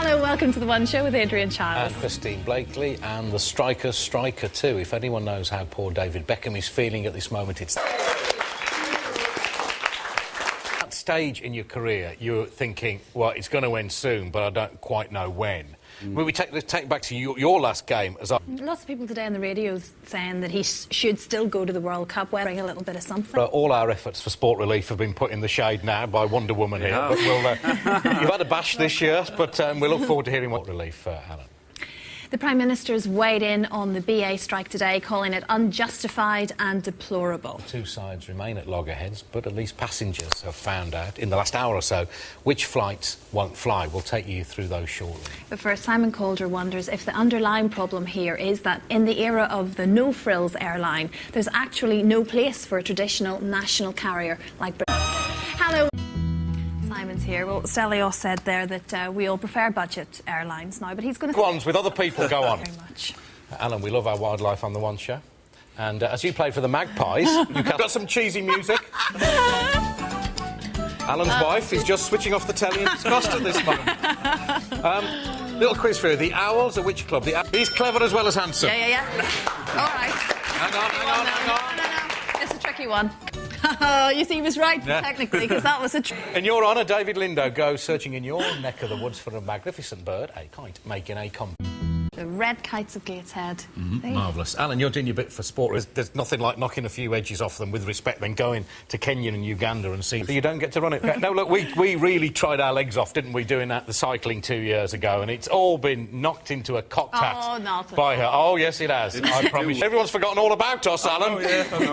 Hello, welcome to The One Show with Adrian Charles. And Christine Bleakley, and the striker's striker too. If anyone knows how poor David Beckham is feeling at this moment, it's... That stage in your career, you're thinking, well, it's going to end soon, but I don't quite know when. Will we take back to your last game as Lots of people today on the radio saying that he should still go to the World Cup. Well, bring a little bit of something. all our efforts for sport relief have been put in the shade now by Wonder Woman here. But you've had a bash this year, but we look forward to hearing what relief, Alan. The Prime Minister's weighed in on the BA strike today, calling it unjustified and deplorable. Two sides remain at loggerheads, but at least passengers have found out in the last hour or so which flights won't fly. We'll take you through those shortly. But first, Simon Calder wonders if the underlying problem here is that in the era of the no-frills airline, there's actually no place for a traditional national carrier like Britain. Hello. Simon's here. Well, Stelios said there that we all prefer budget airlines now, but he's going to... Ones with other people, go on. Very much. Alan, we love our wildlife on The One Show. And as you played for the Magpies, you've got some cheesy music. Alan's wife is just switching off the telly in disgust at this moment. Little quiz for you. The Owls are which club? He's clever as well as handsome. Yeah. All right. Hang on. No. It's a tricky one. You see, he was right, technically, because that was a... In your honour, David Lindo goes searching in your neck of the woods for a magnificent bird, a kite, making a The red kites of Gateshead. Marvellous. Alan, you're doing your bit for sport. There's nothing like knocking a few edges off them with respect, then going to Kenya and Uganda and seeing... So you don't get to run it. No, look, we really tried our legs off, didn't we, doing that, the cycling 2 years ago, and it's all been knocked into a cocked hat by her. Oh, yes, it has. I promise you. Everyone's forgotten all about us, Alan. We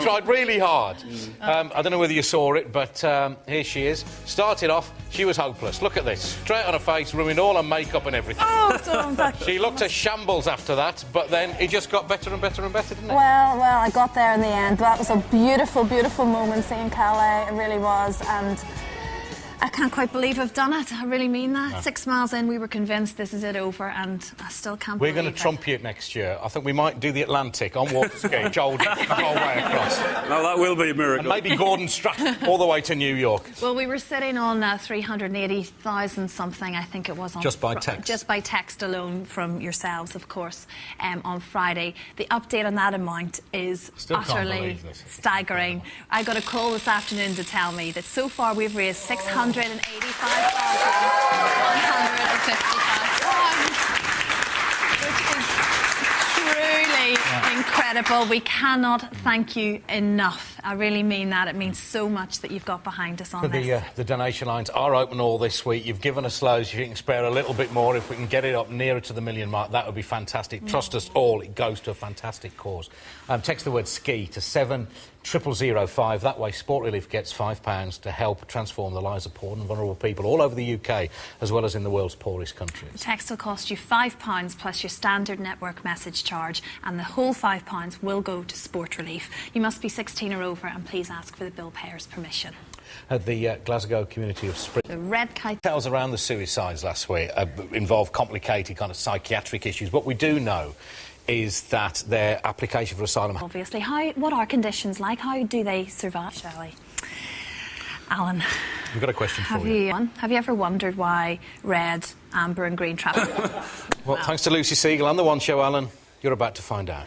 tried really hard. I don't know whether you saw it, but here she is. Started off, she was hopeless. Look at this. Straight on her face, ruined all her makeup and everything. Oh, don't She looked a shambles after that, but then it just got better and better and better, didn't it? Well, I got there in the end. That was a beautiful, beautiful moment seeing Calais. It really was, and I can't quite believe I've done it. I really mean that. No. 6 miles in, we were convinced this is it over, and I still can't believe it. We're going to trump you next year. I think we might do the Atlantic on water ski, whole way across. No, that will be a miracle. And maybe Gordon Stratton all the way to New York. Well, we were sitting on 380,000 something, I think it was. Just by text? Just by text alone from yourselves, of course, on Friday. The update on that amount is utterly staggering. I got a call this afternoon to tell me that so far we've raised £685,155, which is truly incredible. We cannot thank you enough. I really mean that. It means so much that you've got behind us on this. The donation lines are open all this week. You've given us loads. If you can spare a little bit more, if we can get it up nearer to the million mark, that would be fantastic. Trust us all, it goes to a fantastic cause. Text the word ski to 70005. That way Sport Relief gets £5 to help transform the lives of poor and vulnerable people all over the UK, as well as in the world's poorest countries. The text will cost you £5 plus your standard network message charge, and the whole £5 will go to Sport Relief. You must be 16 or over, and please ask for the bill payer's permission. At the Glasgow community of Spring. The red kite... Details around the suicides last week involved complicated kind of psychiatric issues. What we do know is that their application for asylum... Obviously. What are conditions like? How do they survive, shall we? Alan... We've got a question for you. Have you ever wondered why red, amber and green travel... Well, thanks to Lucy Siegel and The One Show, Alan, you're about to find out.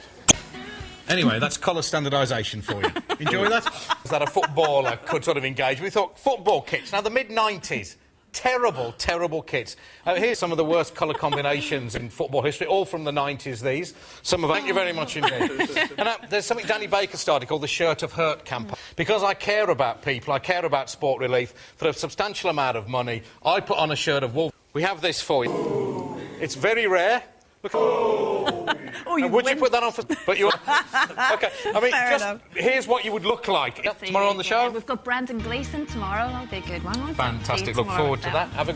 Anyway, that's colour standardisation for you. Enjoy that? Is that a footballer could sort of engage? We thought, football kits. Now, the mid-90s, terrible, terrible kits. Here's some of the worst colour combinations in football history, all from the 90s, these. Some of thank you very much indeed. And there's something Danny Baker started called the Shirt of Hurt campaign. Because I care about people, I care about Sport Relief, for a substantial amount of money, I put on a shirt of wolf. We have this for you. It's very rare. Look. Would you put that on for... But you... OK, I mean, here's what you would look like. Tomorrow on the show? We've got Brendan Gleeson tomorrow. That'll be a good one. Fantastic. Look forward to that. Have a